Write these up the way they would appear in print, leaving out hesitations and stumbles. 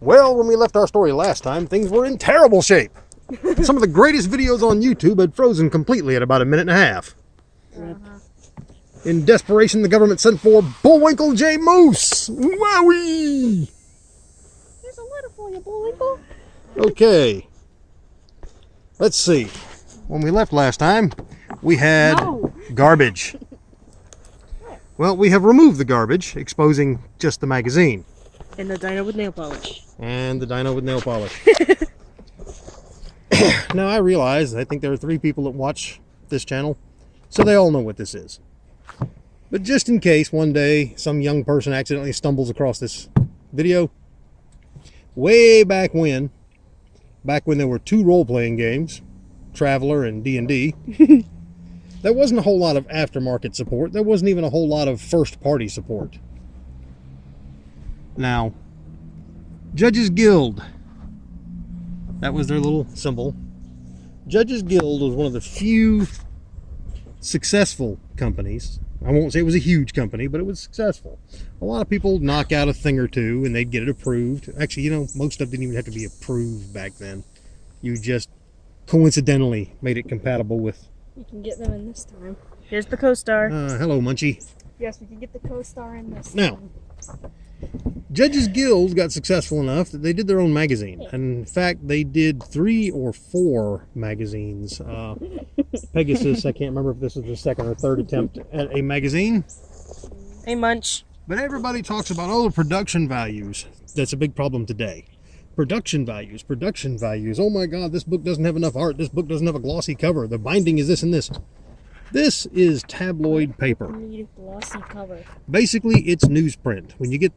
Well, when we left our story last time, things were in terrible shape. Some of the greatest videos on YouTube had frozen completely at about a minute and a half. In desperation, the government sent for Bullwinkle J. Moose. Wowie! There's a letter for you, Bullwinkle. Okay. Let's see. When we left last time, we had garbage. Well, we have removed the garbage, exposing just the magazine. And the dino with nail polish. And the dino with nail polish. Now, I realize, I think there are 3 people that watch this channel, so they all know what this is. But just in case one day some young person accidentally stumbles across this video, way back when there were 2 role-playing games, Traveler and D&D, there wasn't a whole lot of aftermarket support. There wasn't even a whole lot of first-party support. Now, Judges Guild, that was their little symbol. Judges Guild was one of the few successful companies. I won't say it was a huge company, but it was successful. A lot of people knock out a thing or two and they'd get it approved. Actually, you know, most stuff didn't even have to be approved back then. You just coincidentally made it compatible with... We can get them in this time. Here's the co-star. Hello, Munchie. Yes, we can get the co-star in this now, time. Judges Guild got successful enough that they did their own magazine. And in fact, they did 3 or 4 magazines. Pegasus, I can't remember if this is the 2nd or 3rd attempt at a magazine. Hey, Munch. But everybody talks about all the production values. That's a big problem today. Production values. Oh my God, this book doesn't have enough art. This book doesn't have a glossy cover. The binding is this and this. This is tabloid paper. We need a glossy cover. Basically, it's newsprint. When you get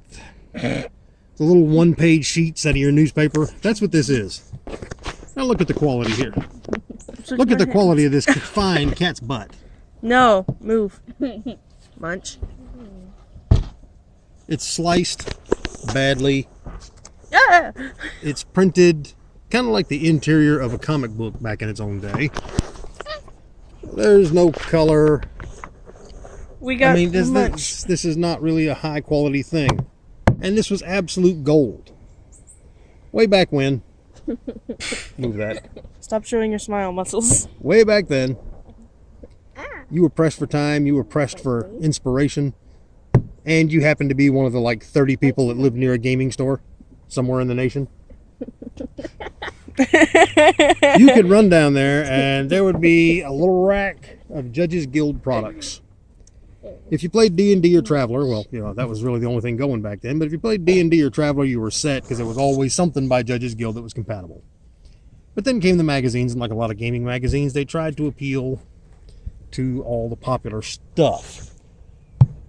the little 1-page sheets out of your newspaper, that's what this is. Now look at the quality here. Look at the quality of this fine cat's butt. No, move. Munch. It's sliced badly. Ah! It's printed kind of like the interior of a comic book back in its own day. There's no color. We got this is not really a high quality thing. And this was absolute gold. Way back when. Move that. Stop showing your smile muscles. Way back then. You were pressed for time. You were pressed for inspiration. And you happened to be one of the like 30 people that lived near a gaming store somewhere in the nation. You could run down there and there would be a little rack of Judges Guild products. If you played D&D or Traveler, well, you know, that was really the only thing going back then, but if you played D&D or Traveler, you were set because there was always something by Judges Guild that was compatible. But then came the magazines, and like a lot of gaming magazines, they tried to appeal to all the popular stuff.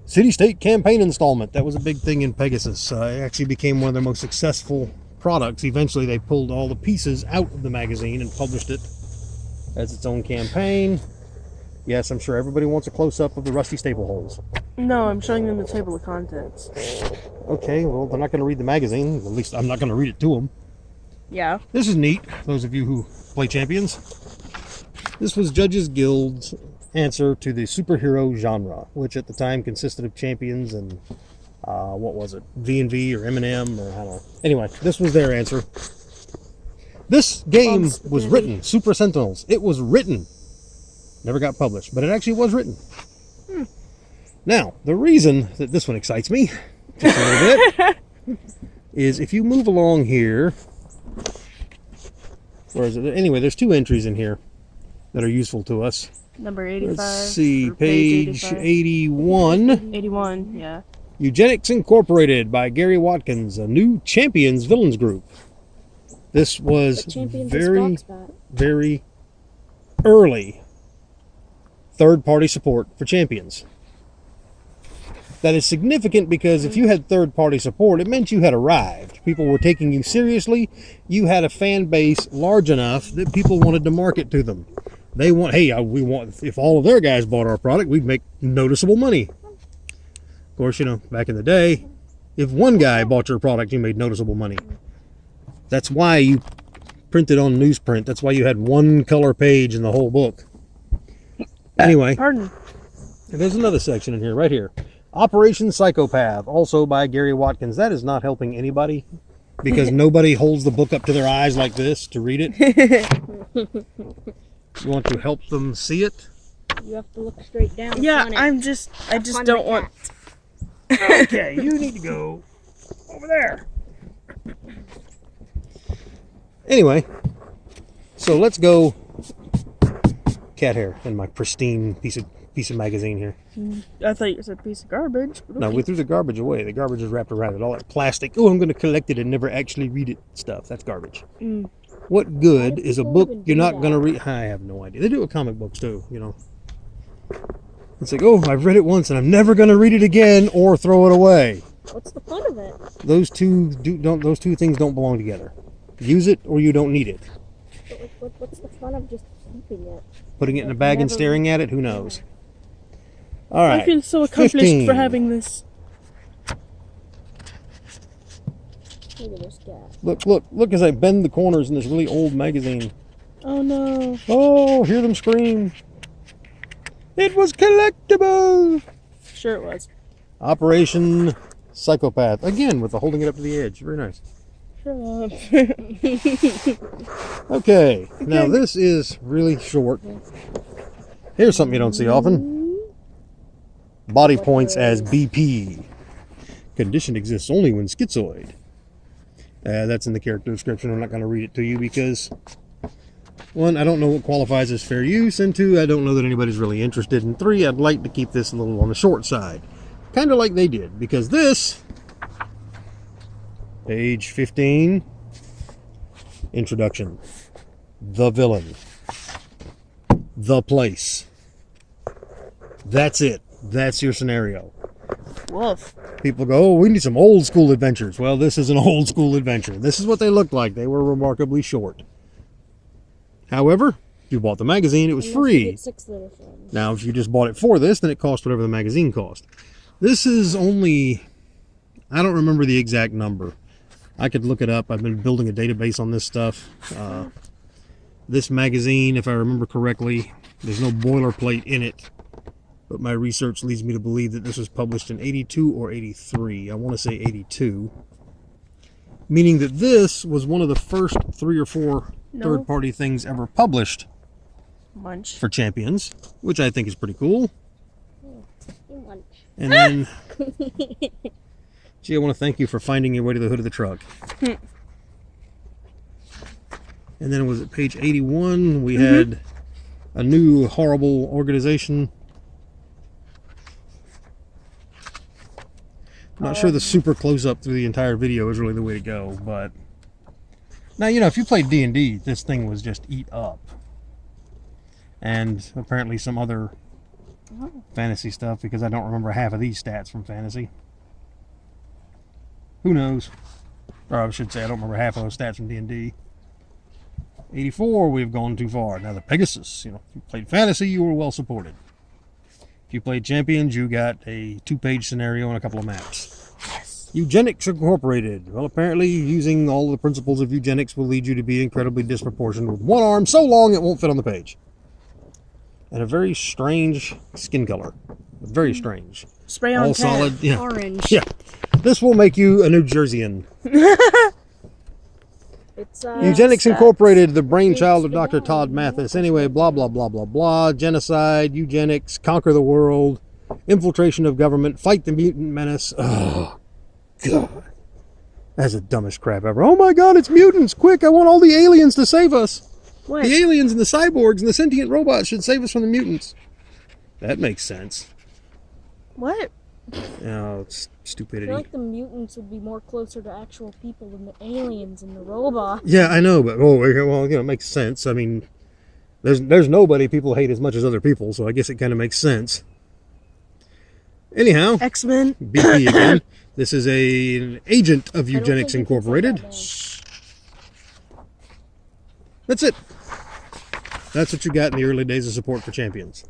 City-State Campaign Installment, that was a big thing in Pegasus. It actually became one of their most successful products. Eventually they pulled all the pieces out of the magazine and published it as its own campaign. Yes, I'm sure everybody wants a close-up of the rusty staple holes. No, I'm showing them the table of contents. Okay, well, they're not going to read the magazine. At least I'm not going to read it to them. Yeah. This is neat, those of you who play Champions. This was Judges Guild's answer to the superhero genre, which at the time consisted of Champions and what was it, V&V or M&M or I don't know. Anyway, this was their answer. This game was written, Super Sentinels. It was written. Never got published, but it actually was written. Now, the reason that this one excites me just a little bit is if you move along here, where is it? Anyway, there's 2 entries in here that are useful to us. Number 85. Let's see, page 81. 81, yeah. Eugenics Incorporated by Gary Watkins, a new Champions villains group. This was very, very early third-party support for Champions. That is significant because if you had third-party support, it meant you had arrived. People were taking you seriously. You had a fan base large enough that people wanted to market to them. They want, hey, we want, if all of their guys bought our product, we'd make noticeable money. Of course, you know, back in the day, if one guy bought your product, you made noticeable money. That's why you printed on newsprint. That's why you had 1 color page in the whole book. Anyway, Pardon. There's another section in here, right here. Operation Psychopath, also by Gary Watkins. That is not helping anybody. because nobody holds the book up to their eyes like this to read it. You want to help them see it? You have to look straight down. Yeah, upon it. I just don't want. Okay, you need to go over there. Anyway, so let's go. Cat hair in my pristine piece of magazine here. I thought you said piece of garbage. But No, okay. we threw the garbage away. The garbage is wrapped around it. All that plastic. Oh, I'm going to collect it and never actually read it stuff. That's garbage. Mm. What good Why do is a people book even you're do not that? going to read? I have no idea. They do it with comic books too, you know. It's like, oh, I've read it once and I'm never going to read it again or throw it away. What's the fun of it? Those two things don't belong together. Use it or you don't need it. But, like, what's the fun of just keeping it? Putting it in a bag and Never- staring at it, who knows? All right. I feel so accomplished 15. for having this. Look at this cat. Look as I bend the corners in this really old magazine. Oh no. Oh, hear them scream. It was collectible. Sure it was. Operation Psychopath. Again, with the holding it up to the edge. Very nice. Shut up. Okay, now this is really short. Here's something you don't see often. Body points as BP. Condition exists only when schizoid. That's in the character description. I'm not going to read it to you because, one, I don't know what qualifies as fair use, and two, I don't know that anybody's really interested, and three, I'd like to keep this a little on the short side. Kind of like they did, because this, page 15, introduction. The villain. The place. That's it. That's your scenario. Woof. People go, oh, we need some old school adventures. Well, this is an old school adventure. This is what they looked like. They were remarkably short. However, if you bought the magazine, it was Unless you free. get 6th edition. Now, if you just bought it for this, then it cost whatever the magazine cost. This is only, I don't remember the exact number. I could look it up. I've been building a database on this stuff. This magazine, if I remember correctly, there's no boilerplate in it. But my research leads me to believe that this was published in 82 or 83. I want to say 82. Meaning that this was one of the first 3 or 4 No. third-party things ever published Munch. for Champions, which I think is pretty cool. Lunch. And then, gee, I want to thank you for finding your way to the hood of the truck. And then it was at page 81, we had a new horrible organization. I'm not sure the super close-up through the entire video is really the way to go, but... Now, you know, if you played D&D, this thing was just eat up. And apparently some other fantasy stuff, because I don't remember half of these stats from fantasy. Who knows? Or I should say, I don't remember half of those stats from D&D. 84, we've gone too far. Now the Pegasus, you know, if you played fantasy, you were well supported. If you played Champions, you got a 2-page scenario and a couple of maps. Eugenics Incorporated. Well, apparently using all the principles of eugenics will lead you to be incredibly disproportionate with one arm so long it won't fit on the page. And a very strange skin color. Very strange. Spray on All tan. solid. Yeah. Orange. Yeah. This will make you a New Jerseyan. It's Eugenics sad. Incorporated, the brainchild of It's Dr. the Todd guy. Mathis. Anyway, blah, blah, blah, blah, blah. Genocide, eugenics, conquer the world, infiltration of government, fight the mutant menace. Oh, God. That's the dumbest crap ever. Oh my God, it's mutants. Quick, I want all the aliens to save us. What? The aliens and the cyborgs and the sentient robots should save us from the mutants. That makes sense. What? Oh, it's I stupidity. feel like the mutants would be more closer to actual people than the aliens and the robots. Yeah, I know, but well, you know, it makes sense. I mean, there's nobody people hate as much as other people, so I guess it kind of makes sense. Anyhow, X-Men. BP again. This is an agent of I don't Eugenics think you can say Incorporated. that, man. That's it. That's what you got in the early days of support for Champions.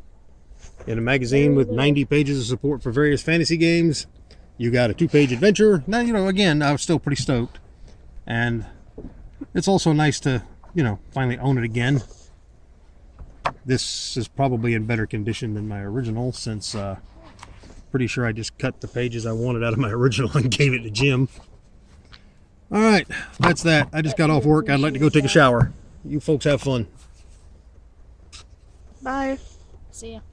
In a magazine with 90 pages of support for various fantasy games, you got a 2-page adventure. Now, you know, again, I was still pretty stoked. And it's also nice to, you know, finally own it again. This is probably in better condition than my original, since pretty sure I just cut the pages I wanted out of my original and gave it to Jim. All right, that's that. I just got off work. I'd like to go take a shower. You folks have fun. Bye. See ya.